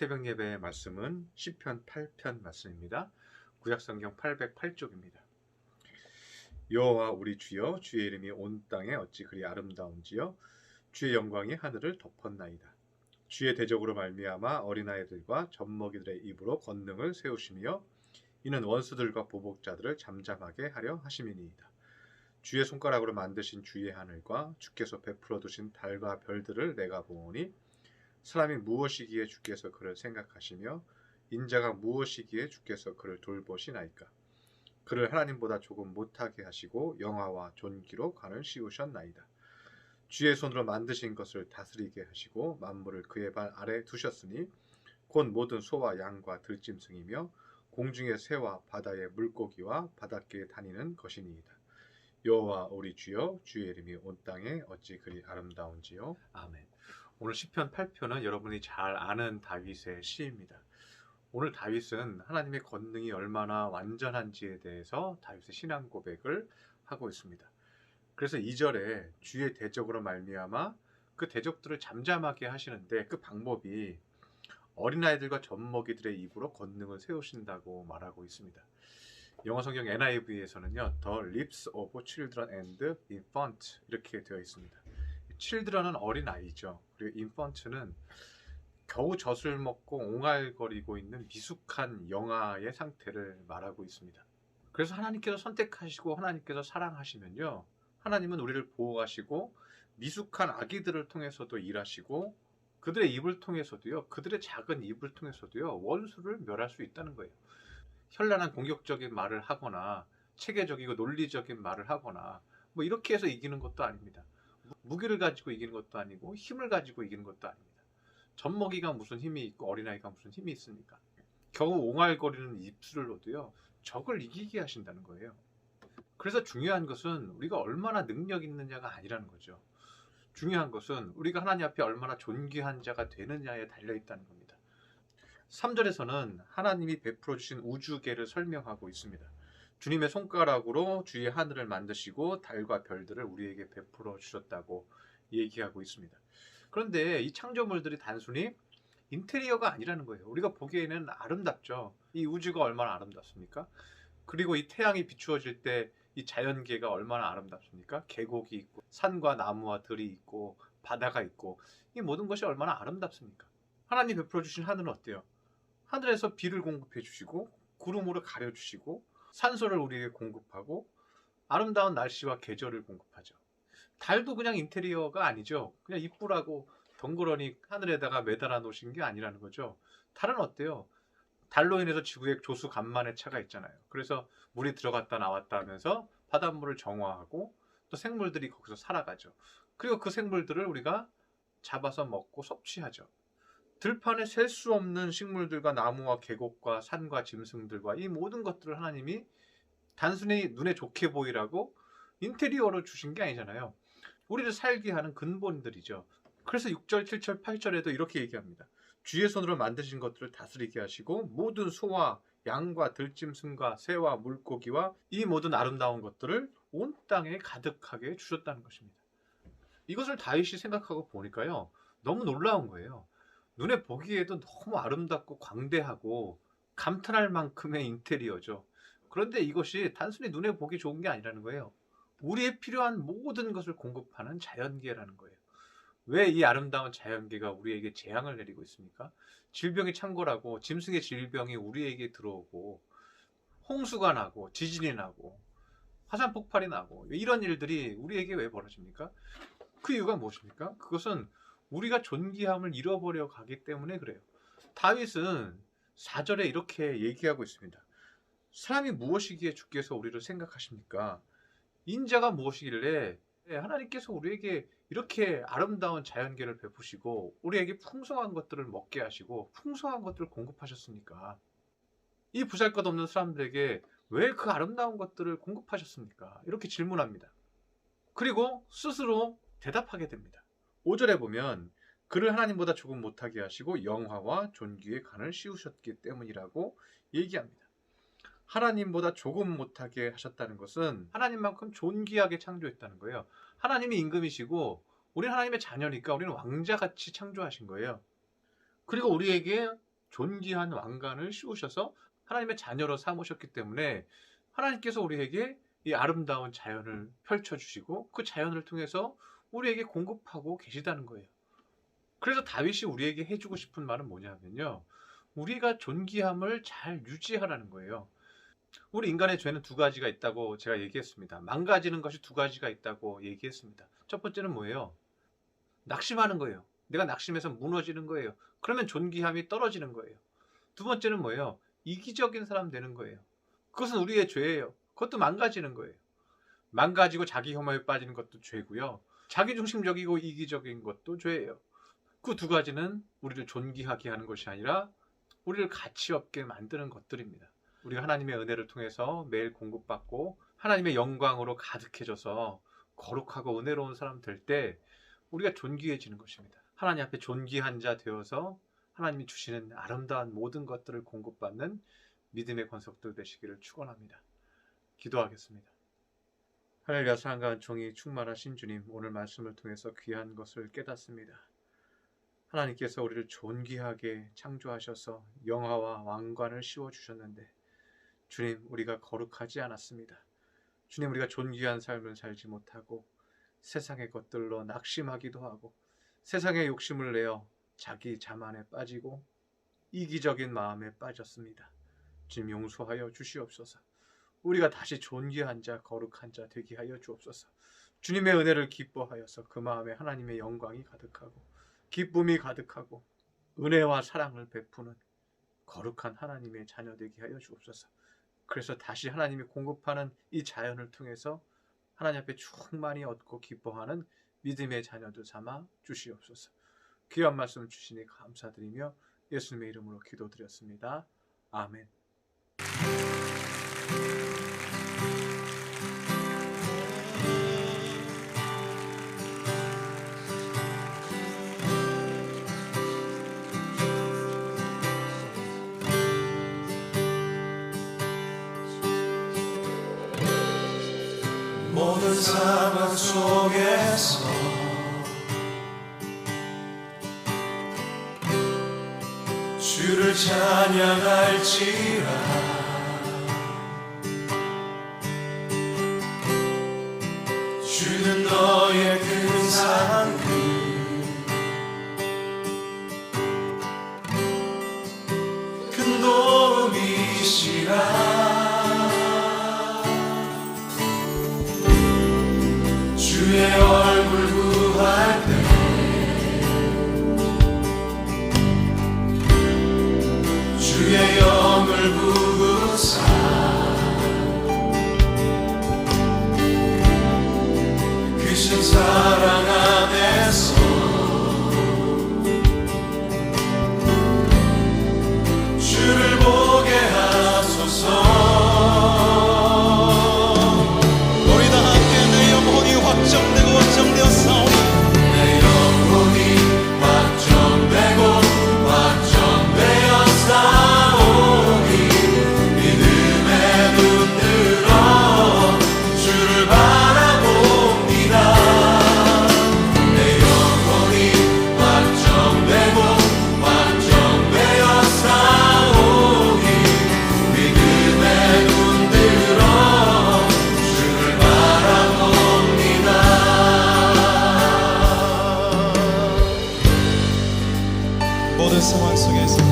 새벽 예배의 말씀은 시편 8편 말씀입니다. 구약성경 808쪽입니다. 여호와 우리 주여, 주의 이름이 온 땅에 어찌 그리 아름다운지요. 주의 영광이 하늘을 덮었나이다. 주의 대적으로 말미암아 어린아이들과 젖먹이들의 입으로 권능을 세우시며 이는 원수들과 보복자들을 잠잠하게 하려 하심이니이다. 주의 손가락으로 만드신 주의 하늘과 주께서 베풀어 두신 달과 별들을 내가 보오니 사람이 무엇이기에 주께서 그를 생각하시며 인자가 무엇이기에 주께서 그를 돌보시나이까. 그를 하나님보다 조금 못하게 하시고 영화와 존귀로 관을 씌우셨나이다. 주의 손으로 만드신 것을 다스리게 하시고 만물을 그의 발 아래 두셨으니 곧 모든 소와 양과 들짐승이며 공중의 새와 바다의 물고기와 바닷가에 다니는 것이니이다. 여호와 우리 주여, 주의 이름이 온 땅에 어찌 그리 아름다운지요. 아멘. 오늘 시편 8편은 여러분이 잘 아는 다윗의 시입니다. 오늘 다윗은 하나님의 권능이 얼마나 완전한지에 대해서 다윗의 신앙 고백을 하고 있습니다. 그래서 2절에 주의 대적으로 말미암아 그 대적들을 잠잠하게 하시는데 그 방법이 어린아이들과 젖먹이들의 입으로 권능을 세우신다고 말하고 있습니다. 영어 성경 NIV에서는요, The lips of children and infant 이렇게 되어 있습니다. children은 어린아이죠. 그리고 infant는 겨우 젖을 먹고 옹알거리고 있는 미숙한 영아의 상태를 말하고 있습니다. 그래서 하나님께서 선택하시고 하나님께서 사랑하시면요, 하나님은 우리를 보호하시고 미숙한 아기들을 통해서도 일하시고 그들의 입을 통해서도요, 그들의 작은 입을 통해서도요, 원수를 멸할 수 있다는 거예요. 현란한 공격적인 말을 하거나 체계적이고 논리적인 말을 하거나 뭐 이렇게 해서 이기는 것도 아닙니다. 무기를 가지고 이기는 것도 아니고 힘을 가지고 이기는 것도 아닙니다. 젖먹이가 무슨 힘이 있고 어린아이가 무슨 힘이 있습니까? 겨우 옹알거리는 입술로도요, 적을 이기게 하신다는 거예요. 그래서 중요한 것은 우리가 얼마나 능력 있느냐가 아니라는 거죠. 중요한 것은 우리가 하나님 앞에 얼마나 존귀한 자가 되느냐에 달려있다는 겁니다. 3절에서는 하나님이 베풀어 주신 우주계를 설명하고 있습니다. 주님의 손가락으로 주의 하늘을 만드시고 달과 별들을 우리에게 베풀어 주셨다고 얘기하고 있습니다. 그런데 이 창조물들이 단순히 인테리어가 아니라는 거예요. 우리가 보기에는 아름답죠. 이 우주가 얼마나 아름답습니까? 그리고 이 태양이 비추어질 때 이 자연계가 얼마나 아름답습니까? 계곡이 있고 산과 나무와 들이 있고 바다가 있고 이 모든 것이 얼마나 아름답습니까? 하나님 베풀어 주신 하늘은 어때요? 하늘에서 비를 공급해 주시고 구름으로 가려 주시고 산소를 우리에게 공급하고 아름다운 날씨와 계절을 공급하죠. 달도 그냥 인테리어가 아니죠. 그냥 이쁘라고 덩그러니 하늘에다가 매달아 놓으신 게 아니라는 거죠. 달은 어때요? 달로 인해서 지구에 조수 간만의 차가 있잖아요. 그래서 물이 들어갔다 나왔다 하면서 바닷물을 정화하고 또 생물들이 거기서 살아가죠. 그리고 그 생물들을 우리가 잡아서 먹고 섭취하죠. 들판에 셀 수 없는 식물들과 나무와 계곡과 산과 짐승들과 이 모든 것들을 하나님이 단순히 눈에 좋게 보이라고 인테리어로 주신 게 아니잖아요. 우리를 살게 하는 근본들이죠. 그래서 6절, 7절, 8절에도 이렇게 얘기합니다. 주의 손으로 만드신 것들을 다스리게 하시고 모든 소와 양과 들짐승과 새와 물고기와 이 모든 아름다운 것들을 온 땅에 가득하게 주셨다는 것입니다. 이것을 다윗이 생각하고 보니까요, 너무 놀라운 거예요. 눈에 보기에도 너무 아름답고 광대하고 감탄할 만큼의 인테리어죠. 그런데 이것이 단순히 눈에 보기 좋은 게 아니라는 거예요. 우리의 필요한 모든 것을 공급하는 자연계라는 거예요. 왜 이 아름다운 자연계가 우리에게 재앙을 내리고 있습니까? 질병이 창궐하고 짐승의 질병이 우리에게 들어오고 홍수가 나고 지진이 나고 화산 폭발이 나고 이런 일들이 우리에게 왜 벌어집니까? 그 이유가 무엇입니까? 그것은 우리가 존귀함을 잃어버려 가기 때문에 그래요. 다윗은 4절에 이렇게 얘기하고 있습니다. 사람이 무엇이기에 주께서 우리를 생각하십니까? 인자가 무엇이길래 하나님께서 우리에게 이렇게 아름다운 자연계를 베푸시고 우리에게 풍성한 것들을 먹게 하시고 풍성한 것들을 공급하셨습니까? 이 보잘것없는 사람들에게 왜 그 아름다운 것들을 공급하셨습니까? 이렇게 질문합니다. 그리고 스스로 대답하게 됩니다. 5절에 보면 그를 하나님보다 조금 못하게 하시고 영화와 존귀의 간을 씌우셨기 때문이라고 얘기합니다. 하나님보다 조금 못하게 하셨다는 것은 하나님만큼 존귀하게 창조했다는 거예요. 하나님이 임금이시고 우리는 하나님의 자녀니까 우리는 왕자같이 창조하신 거예요. 그리고 우리에게 존귀한 왕관을 씌우셔서 하나님의 자녀로 삼으셨기 때문에 하나님께서 우리에게 이 아름다운 자연을 펼쳐주시고 그 자연을 통해서 우리에게 공급하고 계시다는 거예요. 그래서 다윗이 우리에게 해주고 싶은 말은 뭐냐면요, 우리가 존귀함을 잘 유지하라는 거예요. 우리 인간의 죄는 두 가지가 있다고 제가 얘기했습니다. 망가지는 것이 두 가지가 있다고 얘기했습니다. 첫 번째는 뭐예요? 낙심하는 거예요. 내가 낙심해서 무너지는 거예요. 그러면 존귀함이 떨어지는 거예요. 두 번째는 뭐예요? 이기적인 사람 되는 거예요. 그것은 우리의 죄예요. 그것도 망가지는 거예요. 망가지고 자기 혐오에 빠지는 것도 죄고요. 자기중심적이고 이기적인 것도 죄예요. 그 두 가지는 우리를 존귀하게 하는 것이 아니라 우리를 가치 없게 만드는 것들입니다. 우리가 하나님의 은혜를 통해서 매일 공급받고 하나님의 영광으로 가득해져서 거룩하고 은혜로운 사람 될 때 우리가 존귀해지는 것입니다. 하나님 앞에 존귀한 자 되어서 하나님이 주시는 아름다운 모든 것들을 공급받는 믿음의 권속들 되시기를 축원합니다. 기도하겠습니다. 할렐루야. 사랑과 은총이 충만하신 주님, 오늘 말씀을 통해서 귀한 것을 깨닫습니다. 하나님께서 우리를 존귀하게 창조하셔서 영화와 왕관을 씌워주셨는데 주님, 우리가 거룩하지 않았습니다. 주님, 우리가 존귀한 삶을 살지 못하고 세상의 것들로 낙심하기도 하고 세상의 욕심을 내어 자기 자만에 빠지고 이기적인 마음에 빠졌습니다. 주님, 용서하여 주시옵소서. 우리가 다시 존귀한 자, 거룩한 자 되게 하여 주옵소서. 주님의 은혜를 기뻐하여서 그 마음에 하나님의 영광이 가득하고 기쁨이 가득하고 은혜와 사랑을 베푸는 거룩한 하나님의 자녀 되게 하여 주옵소서. 그래서 다시 하나님이 공급하는 이 자연을 통해서 하나님 앞에 충만히 얻고 기뻐하는 믿음의 자녀들 삼아 주시옵소서. 귀한 말씀 주시니 감사드리며 예수님의 이름으로 기도드렸습니다. 아멘. 모든 상황 속에서 주를 찬양할지라. 주는 너의 큰 사랑 큰 도움이시라. 주의 얼굴 구할 때 주의 영을 부으사 크신 사랑 안에서 주를 보게 하소서. 확정되고 확정되었사오니 내 영혼이 확정되고 확정되었사오니 믿음의 눈 들어 주를 바라봅니다. 내 영혼이 확정되고 확정되었사오니 믿음의 눈 들어 주를 바라봅니다. 모든 상황 속에서